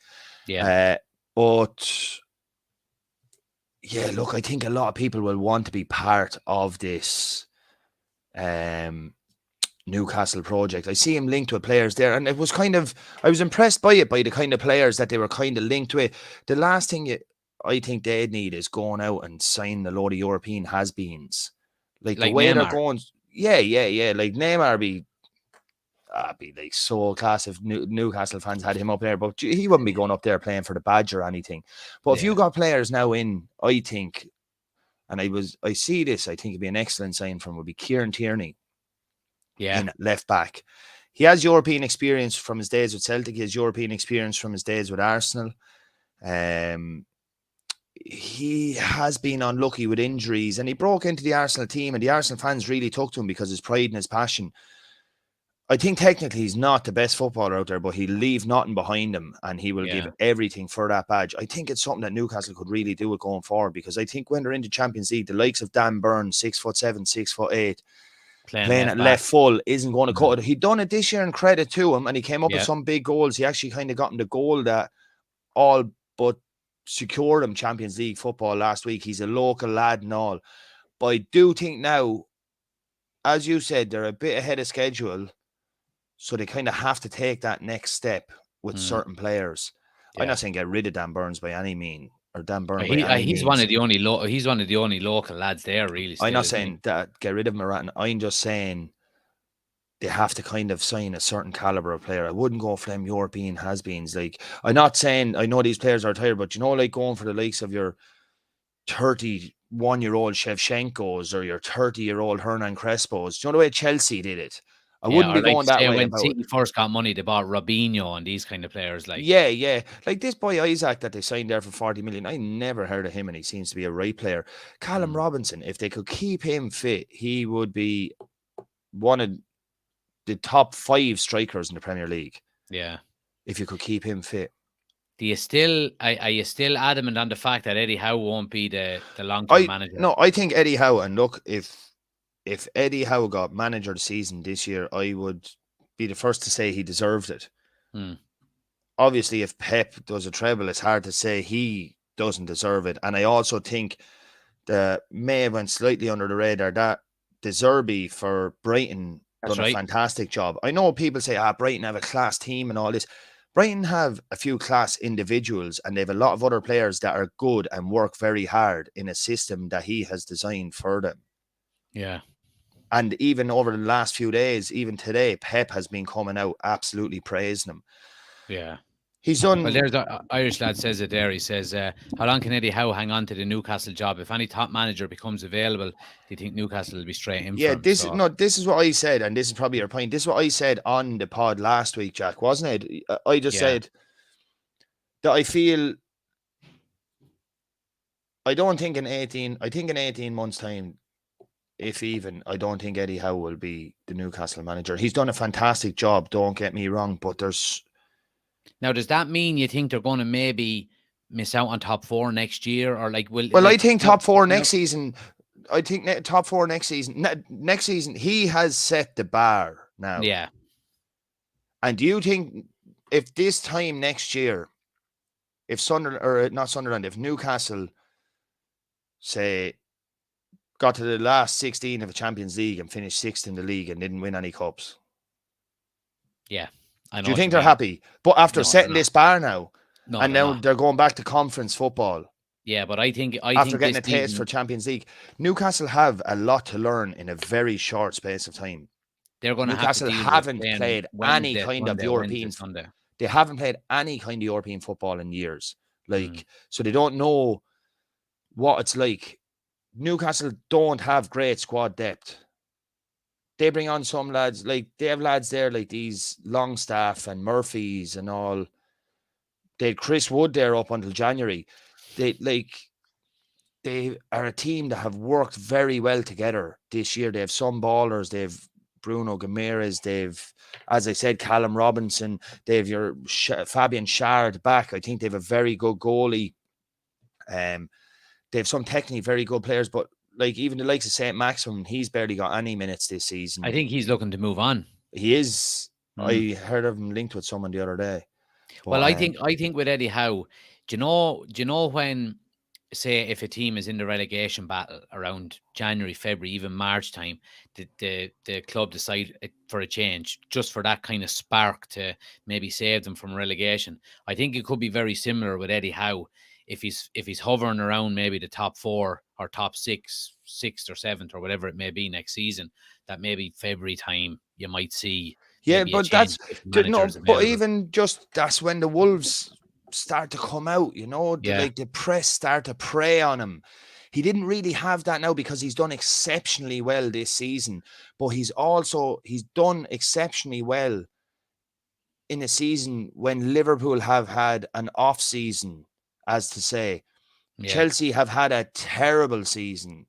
Yeah. But yeah, look, I think a lot of people will want to be part of this Newcastle project. I see him linked with players there, and it was I was impressed by it, by the kind of players that they were kind of linked with. The last thing I think they need is going out and signing a load of European has-beens. Like the way Neymar. They're going, yeah. Like Neymar be like so class if Newcastle fans had him up there, but he wouldn't be going up there playing for the badge or anything. But if you got players now in, I think, and I see this, I think it'd be an excellent sign from would be Kieran Tierney. In left back. He has European experience from his days with Celtic. He has European experience from his days with Arsenal. He has been unlucky with injuries, and he broke into the Arsenal team, and the Arsenal fans really took to him because of his pride and his passion. I think technically he's not the best footballer out there, but he'll leave nothing behind him, and he will give everything for that badge. I think it's something that Newcastle could really do with going forward, because I think when they're in the Champions League, the likes of Dan Burn, 6'7", 6'8", playing at left full isn't going to cut it. He done it this year, and credit to him, and he came up with some big goals. He actually kind of got him the goal that all but secured him Champions League football last week. He's a local lad and all. But I do think now, as you said, they're a bit ahead of schedule, so they kind of have to take that next step with certain players. I'm not saying get rid of Dan Burns by any means. Or Dan Burn. He's one of the only local lads there, really. I'm not saying that get rid of him or anything. I'm just saying they have to kind of sign a certain caliber of player. I wouldn't go for them European has-beens. Like, I'm not saying I know these players are tired, but like going for the likes of your 31-year-old Shevchenkos or your 30-year-old Hernan Crespos. Do you know the way Chelsea did it? I wouldn't be going that way. When City first got money, they bought Robinho and these kind of players. Like like this boy Isaac that they signed there for 40 million. I never heard of him, and he seems to be a right player. Callum Robinson, if they could keep him fit, he would be one of the top 5 strikers in the Premier League. Yeah, if you could keep him fit. Are you still adamant on the fact that Eddie Howe won't be the long-term manager? No, I think Eddie Howe, and look, if Eddie Howe got manager of the season this year, I would be the first to say he deserved it. Obviously, if Pep does a treble, it's hard to say he doesn't deserve it. And I also think that may have went slightly under the radar that De Zerbi for Brighton done a fantastic job. I know people say, Brighton have a class team and all this. Brighton have a few class individuals, and they have a lot of other players that are good and work very hard in a system that he has designed for them. Yeah. And even over the last few days, even today, Pep has been coming out absolutely praising him. Yeah. He's done. Well, there's the Irish lad says it there. He says, how long can Eddie Howe hang on to the Newcastle job? If any top manager becomes available, do you think Newcastle will be straight in? Yeah, this is what I said, and this is probably your point. This is what I said on the pod last week, Jack, wasn't it? I just said that I feel, I think in 18 months' time, if even, I don't think Eddie Howe will be the Newcastle manager. He's done a fantastic job, don't get me wrong, but there's... Now, does that mean you think they're going to maybe miss out on top 4 next year, or like will? Well, I think top 4 next season. I think top 4 next season. Next season, he has set the bar now. Yeah. And do you think if this time next year, if if Newcastle, say, got to the last 16 of the Champions League and finished 6th in the league and didn't win any cups? Yeah. Do you think they're happy? But after setting this bar now, and now they're going back to conference football. Yeah, but I think after getting a taste for Champions League, Newcastle have a lot to learn in a very short space of time. They're going to Newcastle haven't played any kind of European. They haven't played any kind of European football in years. Like, so they don't know what it's like. Newcastle don't have great squad depth. They bring on some lads, like they have lads there like these Longstaff and Murphys and all. They had Chris Wood there up until January. They are a team that have worked very well together this year. They have some ballers. They have Bruno Gameres. They've, as I said, Callum Robinson. They have your Fabian Schär back. I think they have a very good goalie. They have some technically very good players, but like even the likes of St. Maximin, he's barely got any minutes this season. I think he's looking to move on. He is. I heard of him linked with someone the other day. But, well, I think with Eddie Howe, do you know when, say, if a team is in the relegation battle around January, February, even March time, the club decide for a change, just for that kind of spark to maybe save them from relegation. I think it could be very similar with Eddie Howe. If he's hovering around maybe the top 4 or top 6, 6th or 7th or whatever it may be next season, that maybe February time you might see. Yeah, but that's no. But even just that's when the Wolves start to come out. You know, like the press start to prey on him. He didn't really have that now because he's done exceptionally well this season. But he's done exceptionally well in a season when Liverpool have had an off season, as to say. Chelsea have had a terrible season.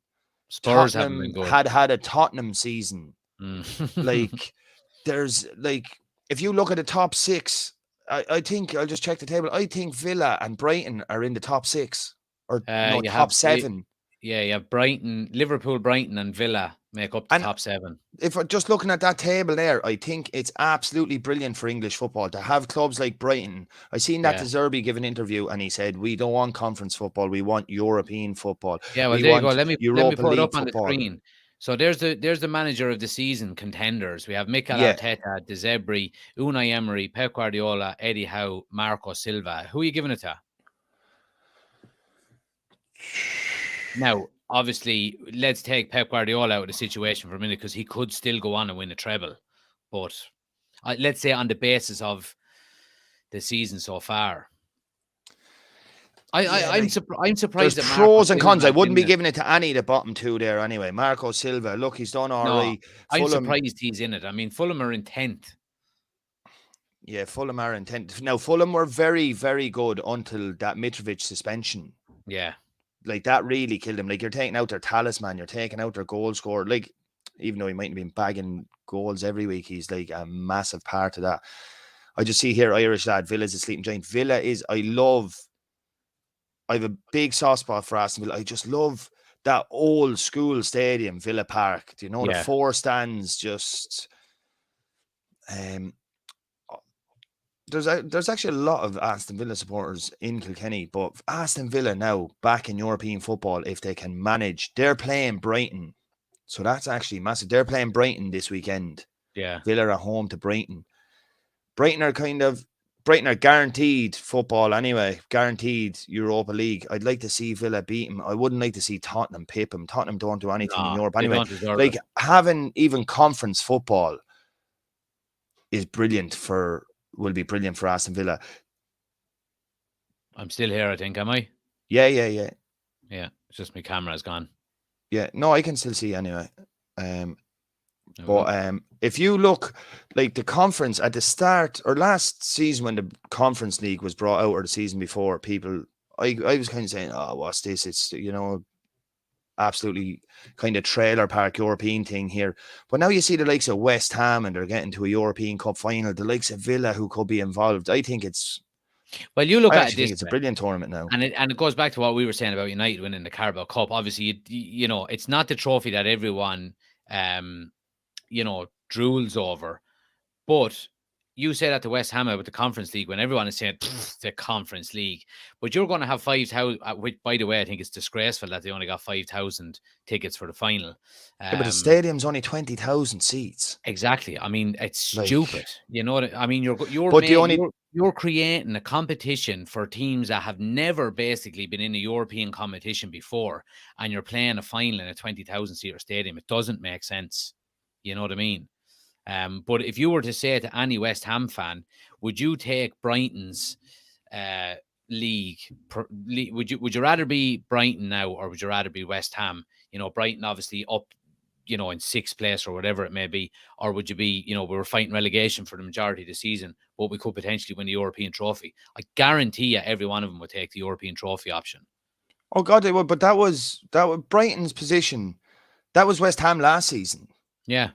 Spurs Tottenham had a Tottenham season. Like, there's like, if you look at the top 6, I think I'll just check the table. I think Villa and Brighton are in the top 6 or top 7. Yeah, Brighton, Liverpool, Brighton, and Villa make up the top 7. If I'm just looking at that table there, I think it's absolutely brilliant for English football to have clubs like Brighton. I seen that De Zerbi give an interview and he said, "We don't want conference football. We want European football." Yeah, well, there you go. Let me put it up on the screen. So there's the manager of the season contenders. We have Mikel Arteta, De Zerbi, Unai Emery, Pep Guardiola, Eddie Howe, Marco Silva. Who are you giving it to? Now, obviously, let's take Pep Guardiola out of the situation for a minute because he could still go on and win a treble. But let's say on the basis of the season so far. I'm surprised. There's pros and cons. I wouldn't be giving it to any of the bottom 2 there anyway. Marco Silva, look, he's done all right. I'm surprised he's in it. I mean, Fulham are in 10th. Yeah, Fulham are in 10th. Now, Fulham were very, very good until that Mitrovic suspension. Yeah. Like, that really killed them. Like, you're taking out their talisman, you're taking out their goal scorer. Like, even though he mightn't have been bagging goals every week, he's like a massive part of that. I just see here, Irish lad, Villa's a sleeping giant. Villa is, I have a big soft spot for Aston Villa. I just love that old school stadium, Villa Park. Do you know, the 4 stands just... There's actually a lot of Aston Villa supporters in Kilkenny, but Aston Villa now back in European football, if they can manage, they're playing Brighton. So that's actually massive. They're playing Brighton this weekend. Yeah. Villa are home to Brighton. Brighton are guaranteed football anyway, guaranteed Europa League. I'd like to see Villa beat them. I wouldn't like to see Tottenham pip them. Tottenham don't do anything in Europe anyway. Like, having even conference football will be brilliant for Aston Villa. I'm still here, I think, am I? Yeah. Yeah, it's just my camera's gone. Yeah, no, I can still see anyway. But if you look, like the conference at the start or last season when the Conference League was brought out, or the season before, people, I was kind of saying, "Oh, what's this? It's, you know, absolutely kind of trailer park European thing here." But now you see the likes of West Ham and they're getting to a European Cup final. The likes of Villa who could be involved. I think it's. Well, you look I at actually think it's a brilliant tournament now, and it goes back to what we were saying about United winning the Carabao Cup. Obviously, you know, it's not the trophy that everyone, you know, drools over. But you say that to West Ham with the Conference League when everyone is saying the Conference League. But you're going to have 5,000, which, by the way, I think it's disgraceful that they only got 5,000 tickets for the final. Yeah, but the stadium's only 20,000 seats. Exactly. I mean, it's stupid. You know what I mean? You're creating a competition for teams that have never basically been in a European competition before, and you're playing a final in a 20,000 seater stadium. It doesn't make sense. You know what I mean? But if you were to say to any West Ham fan, would you take Brighton's league, would you rather be Brighton now, or would you rather be West Ham? Brighton obviously up, in 6th place or whatever it may be, or would you be, we were fighting relegation for the majority of the season, but we could potentially win the European trophy? I guarantee you every one of them would take the European trophy option. Oh God, they would. But that was Brighton's position. That was West Ham last season. Yeah.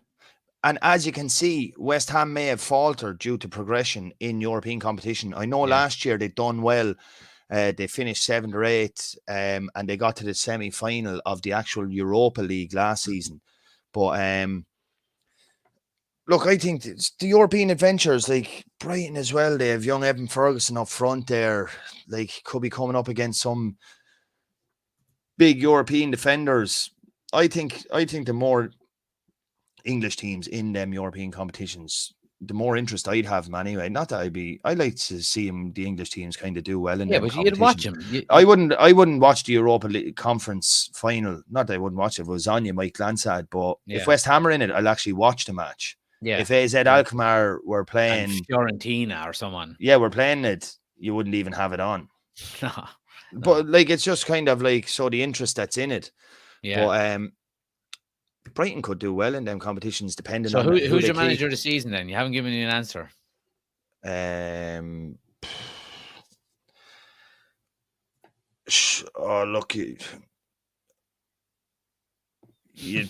And as you can see, West Ham may have faltered due to progression in European competition. I know last year they'd done well. They finished 7th or 8th, and they got to the semi-final of the actual Europa League last season. But look, I think the European adventures, like Brighton as well, they have young Evan Ferguson up front there. Like, could be coming up against some big European defenders. I think the more English teams in them European competitions, the more interest I'd have them anyway. Not that I'd like to see the English teams kind of do well in them but competitions. you'd watch them. I wouldn't watch the Europa League Conference final. Not that I wouldn't watch it. If it was on, you might glance at. But if West Ham are in it, I'll actually watch the match. Yeah. If AZ Alkmaar were playing and Fiorentina or someone, we're playing it, you wouldn't even have it on. No. But like, it's just kind of like, so the interest that's in it. Yeah. But Brighton could do well in them competitions, depending on who's your manager of the season then? You haven't given me an answer. Look, you'd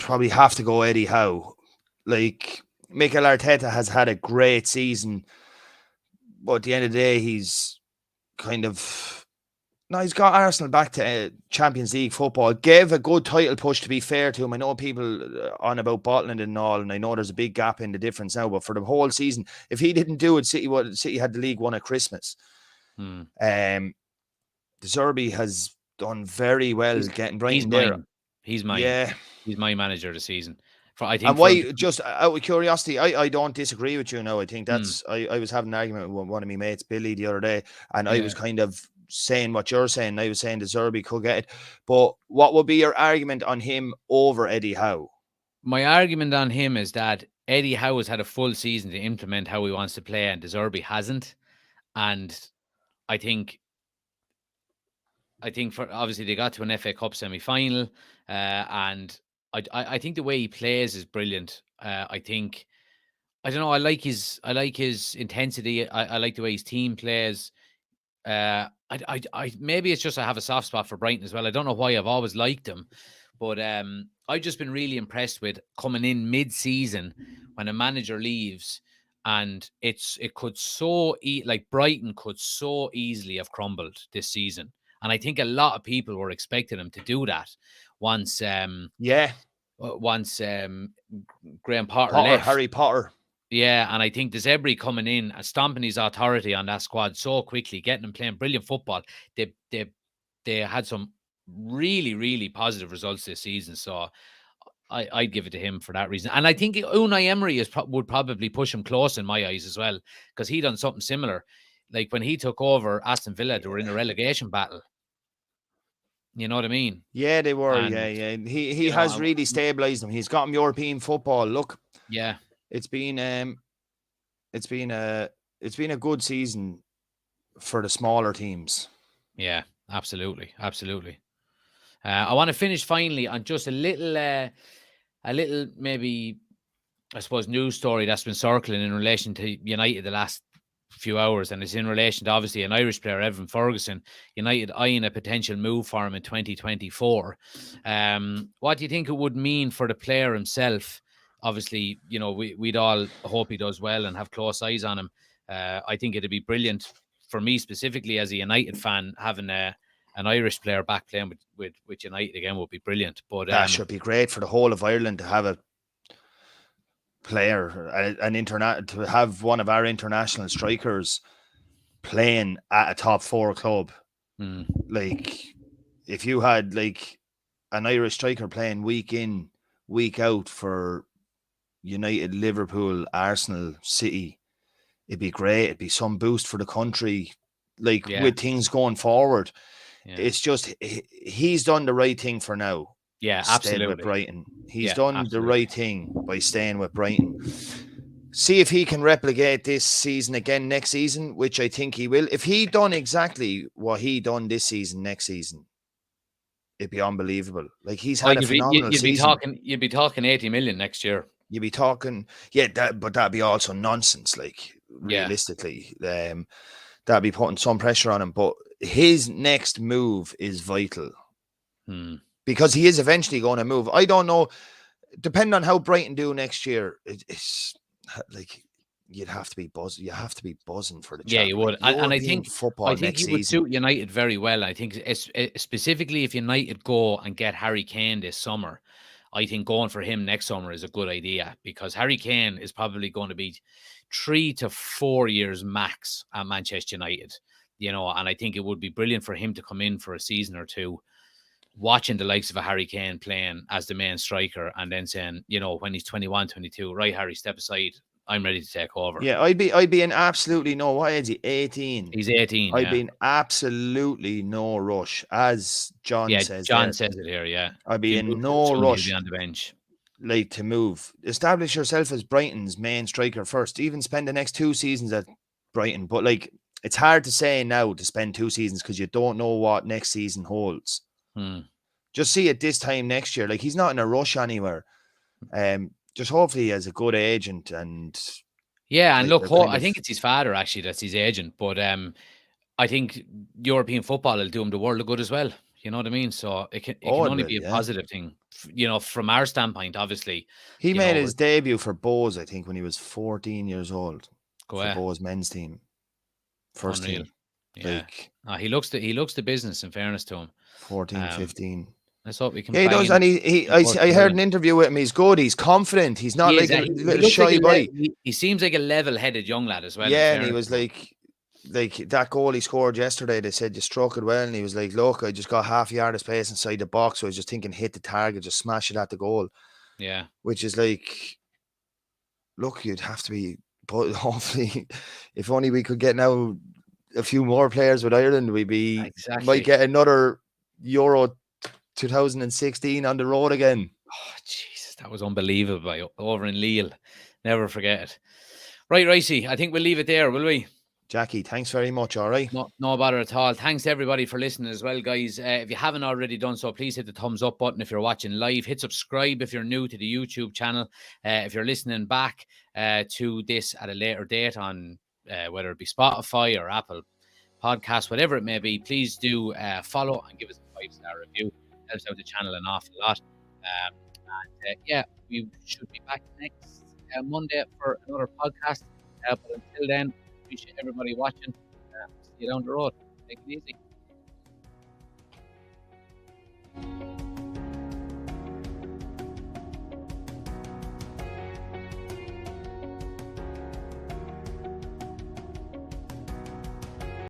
probably have to go Eddie Howe. Like, Mikel Arteta has had a great season, but at the end of the day, he's got Arsenal back to Champions League football. Gave a good title push, to be fair to him. I know people on about bottling and all, and I know there's a big gap in the difference now, but for the whole season, if he didn't do it, City had the league won at Christmas. De Zerbi has done very well getting Brighton there. He's my manager of the season. And why, just out of curiosity, I don't disagree with you now. I think that's, I was having an argument with one of my mates, Billy, the other day, and I was kind of saying what you're saying. I was saying De Zerbi could get it. But what would be your argument on him over Eddie Howe? My argument on him is that Eddie Howe has had a full season to implement how he wants to play, and De Zerbi hasn't. And I think for, obviously, they got to an FA Cup semi-final, and I think the way he plays is brilliant. I don't know. I like his intensity. I like the way his team plays. Maybe it's just I have a soft spot for Brighton as well. I don't know why. I've always liked him, but I've just been really impressed with coming in mid-season when a manager leaves, and Brighton could so easily have crumbled this season, and I think a lot of people were expecting him to do that once. Once Graham Potter left. Harry Potter. Yeah, and I think De Zerbi coming in and stomping his authority on that squad so quickly, getting them playing brilliant football. They had some really, really positive results this season. So I'd give it to him for that reason. And I think Unai Emery would probably push him close in my eyes as well, because he done something similar. Like when he took over Aston Villa, they were in a relegation battle. You know what I mean? Yeah, they were. And, He has really stabilized them. He's got them European football. Look. Yeah. It's been a good season for the smaller teams. Yeah, absolutely. I want to finish finally on just a little maybe, I suppose, news story that's been circling in relation to United the last few hours, and it's in relation to obviously an Irish player, Evan Ferguson. United eyeing a potential move for him in 2024. What do you think it would mean for the player himself? Obviously, we'd all hope he does well and have close eyes on him. I think it'd be brilliant for me specifically as a United fan, having an Irish player back playing with United again would be brilliant. But that should be great for the whole of Ireland to have a player, to have one of our international strikers playing at a top 4 club. Like, if you had like an Irish striker playing week in, week out for United, Liverpool, Arsenal, City, it'd be great. It'd be some boost for the country, with things going forward. It's just, he's done the right thing for now. Yeah, absolutely. With Brighton, he's done the right thing by staying with Brighton. see if he can replicate this season again next season, which I think he will. If he done exactly what he done this season next season, it'd be unbelievable. Like, he's had a phenomenal season. You'd be talking 80 million next year. You'd be talking, but that'd be also nonsense. Like, realistically, that'd be putting some pressure on him. But his next move is vital because he is eventually going to move. I don't know. Depending on how Brighton do next year, it's like you'd have to be buzzing. You have to be buzzing for the yeah, you would. And I think football. I think he would suit United very well. I think specifically if United go and get Harry Kane this summer, I think going for him next summer is a good idea because Harry Kane is probably going to be 3 to 4 years max at Manchester United. And I think it would be brilliant for him to come in for a season or two, watching the likes of a Harry Kane playing as the main striker and then saying, when he's 21, 22, right, Harry, step aside. I'm ready to take over. Yeah, I'd be in absolutely no. What age is he? 18. He's 18. I'd be in absolutely no rush, as John says. John says it here. Yeah, I'd be in no rush. On the bench, like to move. Establish yourself as Brighton's main striker first. Even spend the next 2 seasons at Brighton. But like, it's hard to say now to spend 2 seasons because you don't know what next season holds. Just see it this time next year. Like, he's not in a rush anywhere. Just hopefully he has a good agent and and look, I think it's his father actually that's his agent, but I think European football will do him the world of good as well. You know what I mean? So it can only be a positive thing, from our standpoint. Obviously, he made his debut for Bows, I think, when he was 14 years old. For Bows men's team, first team. Yeah, he looks the business. In fairness to him, 14, 15. Let's hope we can. Yeah, he does, and I heard an interview with him. He's good. He's confident. He's not like a little shy boy. He seems like a level-headed young lad as well. Yeah, and he was like that goal he scored yesterday. They said you struck it well, and he was like, "Look, I just got half a yard of space inside the box, so I was just thinking, hit the target, just smash it at the goal." Yeah, which is like, look, you'd have to be. But hopefully, if only we could get now a few more players with Ireland, might get another Euro 2016 on the road again. Oh, Jesus, that was unbelievable over in Lille. Never forget it. Right, Ricey, I think we'll leave it there, will we? Jackie, thanks very much. All right. No bother at all. Thanks to everybody for listening as well, guys. If you haven't already done so, please hit the thumbs up button if you're watching live. Hit subscribe if you're new to the YouTube channel. If you're listening back to this at a later date on whether it be Spotify or Apple Podcasts, whatever it may be, please do follow and give us a 5-star review. Helps out the channel an awful lot. We should be back next Monday for another podcast. But until then, appreciate everybody watching. See you down the road. Take it easy.